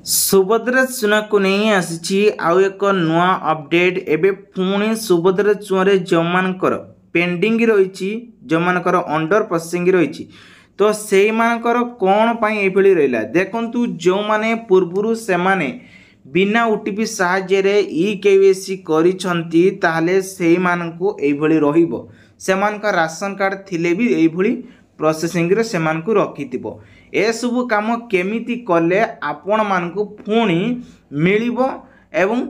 सुभद्रा चुना को नहीं आसी आउ एक नुआ अपडेट एबे पुणी सुभद्रा चुनारे जो मानकर पेंडिंग रही जो मानकर अंडर प्रोसेसिंग रही तो से मानकर कौन पाई एभली रहिला देखंतु जो माने पूर्वरु से माने बिना ओटीपी साहाय्य ई केवाईसी करिसंती ताहले से मानकु एभली रहिबो सेमानका राशन कार्ड थिले भी एभली प्रोसेसिंग रे सेमानकु रखिथिबो ए सब काम केमिति कले आपण मानकु पुणी मिलिबो एवं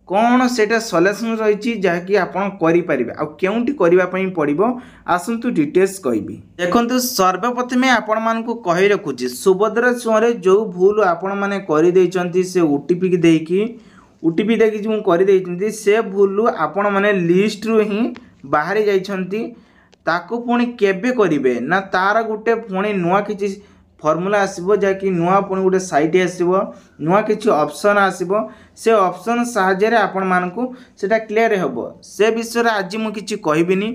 कौन सेटा सॉल्यूशन रही जहाँकि आपण करि परिबे आ केउंटी करिबा पई पड़िबो आसंतु डिटेल्स कहबी देखंतु सर्वप्रथमे आपण मानकु कहि रखुची सुभद्रा चुआरे जो भूल आपण माने करि दैचंती से ओटीपी की देकी जो करि दैचंती से भूल आपण माने लिस्ट रु ही बाहरी जाइछंती ताको पुणी केबे करिवे ना तार गुटे पुणी नुआ किछि फॉर्मूला आसीबो जाकि नुआ पुणी गुटे साइट आसीबो नुआ किछि ऑप्शन आसीबो से ऑप्शन साहाय्य रे आपण मानकु सेटा क्लियर हेबो से विषय रे आज मु किछि कहबिनी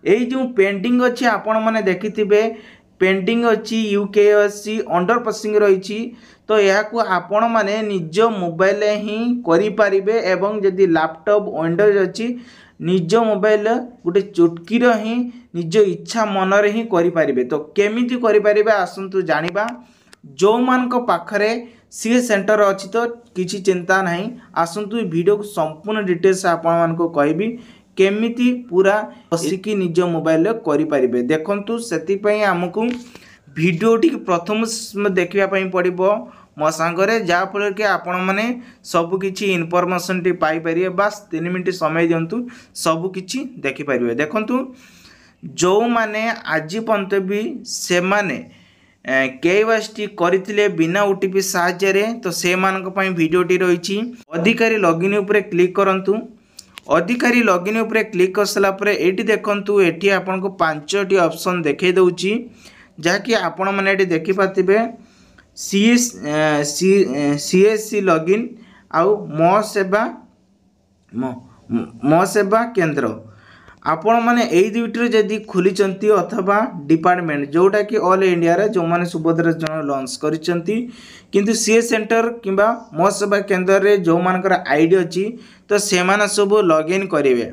एई जो पेंडिंग अछि आपण माने देखिथिबे पेंडिंग अछि यूकेएससी अंडर प्रोसेसिंग रहिछि तो याकू आपण माने निज मोबाइल ही करि परिबे एवं जदि लैपटॉप विंडोज अछि निज मोबाइल गोटे चुटकी ही निज इच्छा मनरे ही करें तो केमिति करें आसतु जानिबा जो मान पाखरे सी सेंटर अच्छी तो किसी चिंता नहीं आसतु वीडियो को संपूर्ण डिटेल्स आपण कहबी केमिति पूरा बसिकी निज मोबाइल करें देखंतु सेति आमको वीडियो टी प्रथम देखा पड़ो मो सांगरे जहाँफल कि आपण मैंने सबकि इनफर्मेशन टी पाइपर बास 3 मिनट समय दिंतु सबकि देखिपारे देखंतु जो माने आज पर्यंत भी से माने केवाईसी करथिले बिना ओटीपी साहाय्य तो से मानक पई वीडियोटी रही अधिकारी लॉगिन उपरे क्लिक करंतु अधिकारी लॉगिन उपरे क्लिक कर सला परे एटी देखंतु एटी आपन को 5टी ऑप्शन देखै दउची जाकि आपण माने एटी देखि पातिबे सीएससी लॉगिन आउ मो सेवा केंद्र आपण माने एई दुइटर जदी खुलिचंती अथवा डिपार्टमेंट जोटा कि ऑल इंडिया रे जो माने सुभद्रा जन लॉन्च करिसंती किंतु सीए सेंटर किंबा मो सेवा केंद्र रे जो मानकर आईडी अछि तो से माने सब लॉगिन करिवे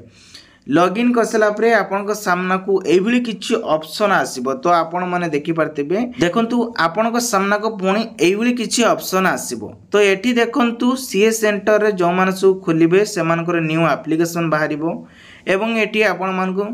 लॉगिन करसला परे आपन को सामना को एभली किछि ऑप्शन आसीबो तो आपण माने देखि परतेबे देखंतु आपण को सामना को पुणी एभली किछि ऑप्शन आसीबो तो एठी देखंतु सीए सेंटर रे जो माने सब खुलिबे से मानकर न्यू एप्लीकेशन बाहरिबो एवं एठी आपण मानको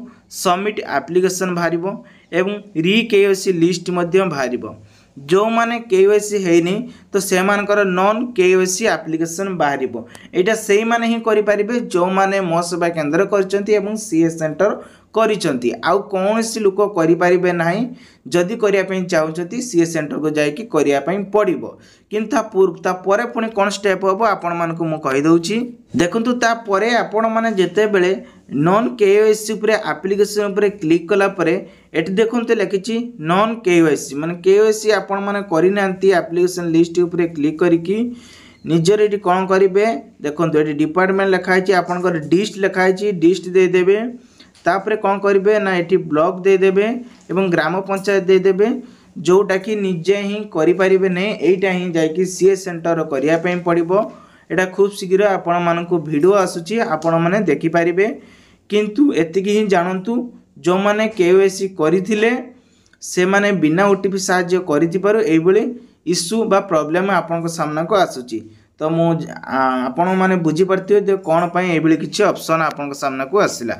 सबमिट एप्लीकेशन बाहरिबो एवं री केवाईसी लिस्ट मध्ये बाहरिबो जो माने केवाईसी हेनी तो से मानकर नॉन केवाईसी एप्लीकेशन बाहरिबो एटा सेही माने ही करि परिबे जो माने मो सेवा केंद्र करचंती एवं सीए सेंटर करिसंती आउ कोनसी लोक करि परिबे नाही जदि करिया पई चाहउचंती सीए सेंटर को जाय कि करिया पई पड़िबो किंतु ता परे पुनी कोन स्टेप होबो आपण मानको मु कहि दउची देखंतु ता परे आपण माने जेते बेले नॉन केवाईसी उपरे एप्लीकेशन उपरे क्लिक कला परे एटी देखंतु लिखिची नॉन केवाईसी माने केवाईसी आपण माने करि नांती एप्लीकेशन लिस्ट उपरे क्लिक करिकी निजर एटी कोन करिवे देखंतु एटी डिपार्टमेंट लिखाइची आपनकर डिस्ट लिखाइची डिस्ट दे देबे तापरे कौन करेंगे ना ये ब्लॉक दे देबे एवं ग्राम पंचायत दे देबे जोटा कि निजे ही करें नहीं यहीटा ही जाकि सीए सेंटर करने पड़ो एटा खूब शीघ्र आपण मानक वीडियो आसूची आपण माने देखि पारिबे किंतु एतिकी ही जानतु जो माने केवाईसी करिथिले से माने बिना ओटीपी साहाय्य करिथिबारु एइबोली इश्यू बा प्रॉब्लम आपण को सामना को आसूची तो मु आपण माने बुझी परथियो जे कोन पई एइबोली किछि ऑप्शन आपण को सामना को आसिला।